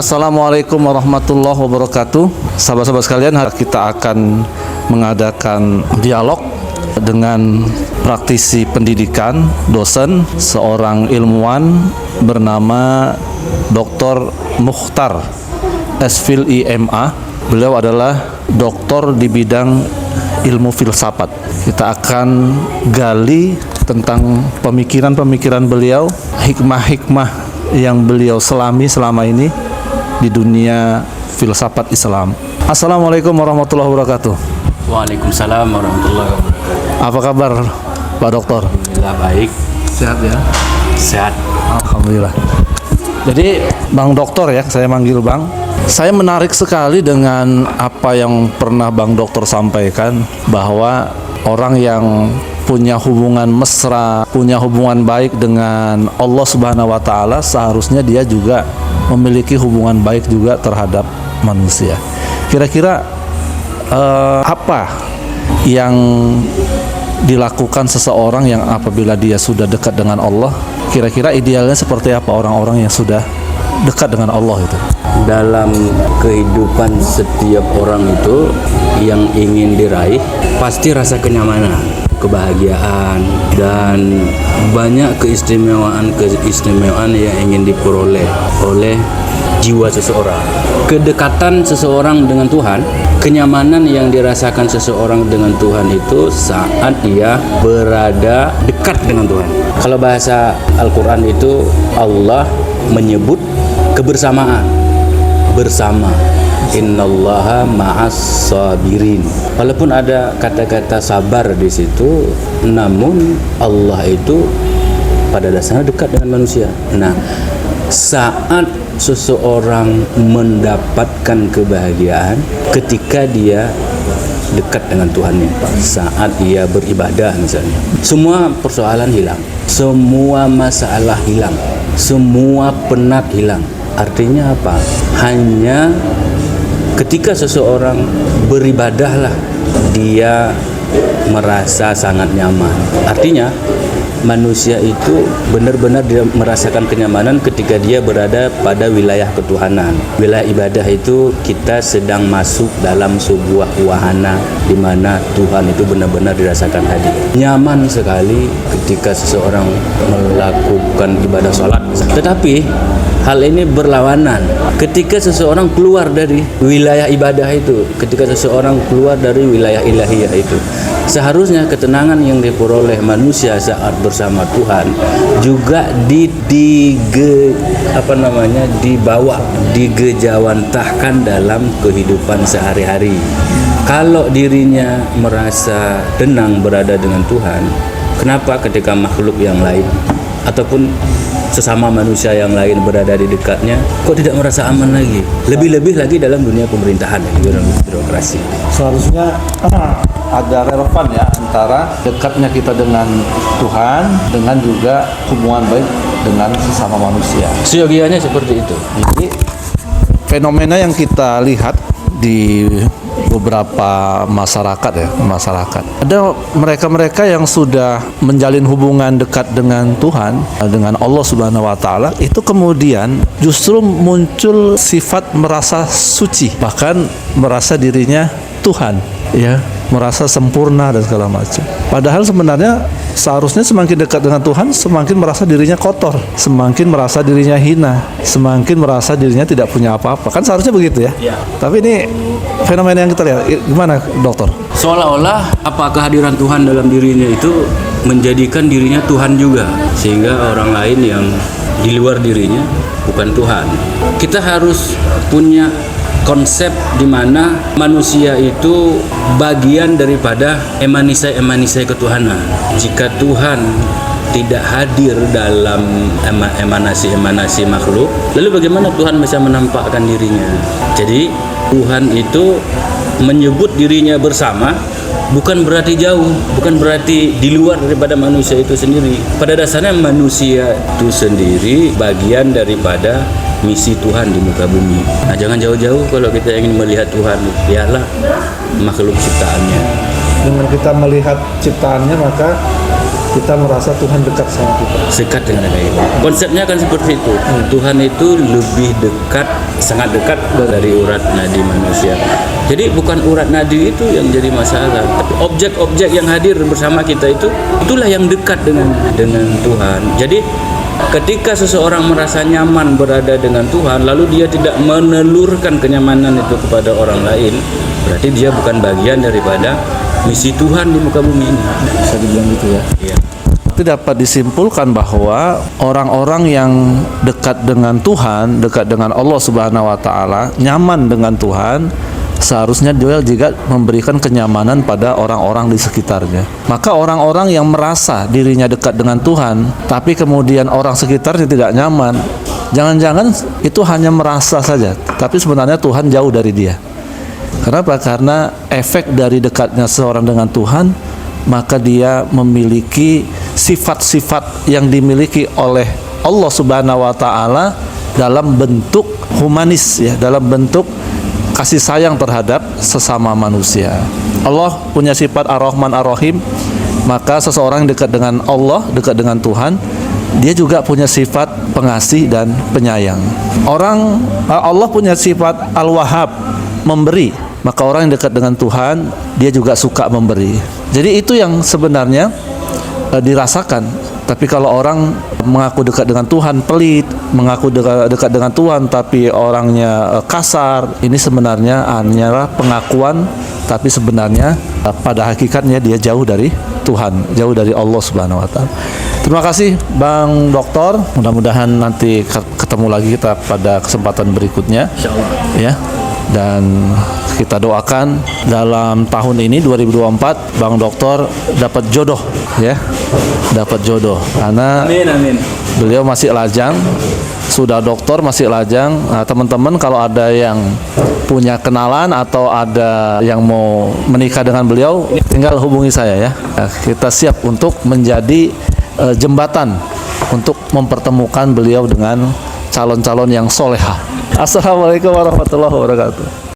Assalamualaikum warahmatullahi wabarakatuh. Sahabat-sahabat sekalian, kita akan mengadakan dialog dengan praktisi pendidikan, dosen, seorang ilmuwan bernama Dr. Mukhtar Esfil IMA. Beliau adalah doktor di bidang ilmu filsafat. Kita akan gali tentang pemikiran-pemikiran beliau, hikmah-hikmah yang beliau selami selama ini di dunia filsafat Islam. Assalamualaikum warahmatullahi wabarakatuh. Waalaikumsalam warahmatullahi wabarakatuh. Apa kabar Pak Dokter? Alhamdulillah baik. Sehat ya? Sehat. Alhamdulillah. Jadi Bang Dokter ya, saya manggil Bang. Saya menarik sekali dengan apa yang pernah Bang Dokter sampaikan, bahwa orang yang punya hubungan mesra, punya hubungan baik dengan Allah Subhanahu wa Ta'ala, seharusnya dia juga memiliki hubungan baik juga terhadap manusia. Kira-kira apa yang dilakukan seseorang yang apabila dia sudah dekat dengan Allah? Kira-kira idealnya seperti apa orang-orang yang sudah dekat dengan Allah itu? Dalam kehidupan setiap orang itu yang ingin diraih pasti rasa kenyamanan, kebahagiaan, dan banyak keistimewaan yang ingin diperoleh oleh jiwa seseorang. Kedekatan seseorang dengan Tuhan, kenyamanan yang dirasakan seseorang dengan Tuhan itu saat ia berada dekat dengan Tuhan. Kalau bahasa Al-Quran itu Allah menyebut kebersamaan, bersama. Innallaha ma'as sabirin. Walaupun ada kata-kata sabar di situ, namun Allah itu pada dasarnya dekat dengan manusia. Nah, saat seseorang mendapatkan kebahagiaan ketika dia dekat dengan Tuhannya, saat ia beribadah misalnya, semua persoalan hilang, semua masalah hilang, semua penat hilang. Artinya apa? Hanya ketika seseorang beribadahlah dia merasa sangat nyaman. Artinya manusia itu benar-benar dia merasakan kenyamanan ketika dia berada pada wilayah ketuhanan. Wilayah ibadah itu kita sedang masuk dalam sebuah wahana di mana Tuhan itu benar-benar dirasakan hadir. Nyaman sekali ketika seseorang melakukan ibadah sholat. Tetapi hal ini berlawanan ketika seseorang keluar dari wilayah ibadah itu, ketika seseorang keluar dari wilayah ilahiyah itu. Seharusnya ketenangan yang diperoleh manusia saat bersama Tuhan juga dibawa, digejawantahkan dalam kehidupan sehari-hari. Kalau dirinya merasa tenang berada dengan Tuhan, kenapa ketika makhluk yang lain ataupun sesama manusia yang lain berada di dekatnya kok tidak merasa aman lagi? Lebih-lebih lagi dalam dunia pemerintahan, dalam birokrasi. Seharusnya ada relevan ya antara dekatnya kita dengan Tuhan dengan juga hubungan baik dengan sesama manusia. Seyogianya seperti itu. Jadi fenomena yang kita lihat di beberapa masyarakat ada mereka yang sudah menjalin hubungan dekat dengan Tuhan, dengan Allah Subhanahu wa Ta'ala, itu kemudian justru muncul sifat merasa suci, bahkan merasa dirinya Tuhan, ya, merasa sempurna dan segala macam. Padahal sebenarnya seharusnya semakin dekat dengan Tuhan semakin merasa dirinya kotor, semakin merasa dirinya hina, semakin merasa dirinya tidak punya apa-apa. Kan seharusnya begitu ya? Ya. Tapi ini fenomena yang kita lihat, gimana Dokter? Seolah-olah apa kehadiran Tuhan dalam dirinya itu menjadikan dirinya Tuhan juga, sehingga orang lain yang di luar dirinya bukan Tuhan. Kita harus punya konsep di mana manusia itu bagian daripada emanisai ketuhanan. Jika Tuhan tidak hadir dalam emanasi makhluk, lalu bagaimana Tuhan bisa menampakkan dirinya? Jadi Tuhan itu menyebut dirinya bersama bukan berarti jauh, bukan berarti di luar daripada manusia itu sendiri. Pada dasarnya manusia itu sendiri bagian daripada misi Tuhan di muka bumi. Nah, jangan jauh-jauh kalau kita ingin melihat Tuhan, lihatlah makhluk ciptaannya. Dengan kita melihat ciptaannya, maka kita merasa Tuhan dekat sama kita. Sekat dengan kita. Konsepnya kan seperti itu. Tuhan itu lebih dekat, sangat dekat dari urat nadi manusia. Jadi bukan urat nadi itu yang jadi masalah, tapi objek-objek yang hadir bersama kita itulah yang dekat dengan Tuhan. Jadi ketika seseorang merasa nyaman berada dengan Tuhan, lalu dia tidak menelurkan kenyamanan itu kepada orang lain, berarti dia bukan bagian daripada misi Tuhan di muka bumi ini. Bisa dibilang gitu ya. Iya. Itu dapat disimpulkan bahwa orang-orang yang dekat dengan Tuhan, dekat dengan Allah Subhanahu wa taala, nyaman dengan Tuhan, seharusnya juga memberikan kenyamanan pada orang-orang di sekitarnya. Maka orang-orang yang merasa dirinya dekat dengan Tuhan, tapi kemudian orang sekitarnya tidak nyaman, jangan-jangan itu hanya merasa saja, tapi sebenarnya Tuhan jauh dari dia. Kenapa? Karena efek dari dekatnya seorang dengan Tuhan, maka dia memiliki sifat-sifat yang dimiliki oleh Allah Subhanahu wa taala dalam bentuk humanis ya, dalam bentuk kasih sayang terhadap sesama manusia. Allah punya sifat Ar-Rahman Ar-Rahim, maka seseorang yang dekat dengan Allah, dekat dengan Tuhan, dia juga punya sifat pengasih dan penyayang. Allah punya sifat Al-Wahhab, memberi, maka orang yang dekat dengan Tuhan, dia juga suka memberi. Jadi itu yang sebenarnya dirasakan. Tapi kalau orang mengaku dekat dengan Tuhan pelit, mengaku dekat dengan Tuhan tapi orangnya kasar, ini sebenarnya hanyalah pengakuan, tapi sebenarnya pada hakikatnya dia jauh dari Tuhan, jauh dari Allah Subhanahu wa taala. Terima kasih Bang Doktor, mudah-mudahan nanti ketemu lagi kita pada kesempatan berikutnya. Insyaallah. Ya. Dan kita doakan dalam tahun ini 2024 Bang Doktor dapat jodoh ya. Dapat jodoh karena Amin. beliau masih lajang, sudah doktor masih lajang. Nah, teman-teman kalau ada yang punya kenalan atau ada yang mau menikah dengan beliau, tinggal hubungi saya ya. Nah, kita siap untuk menjadi jembatan untuk mempertemukan beliau dengan calon-calon yang solehah. Assalamualaikum warahmatullahi wabarakatuh.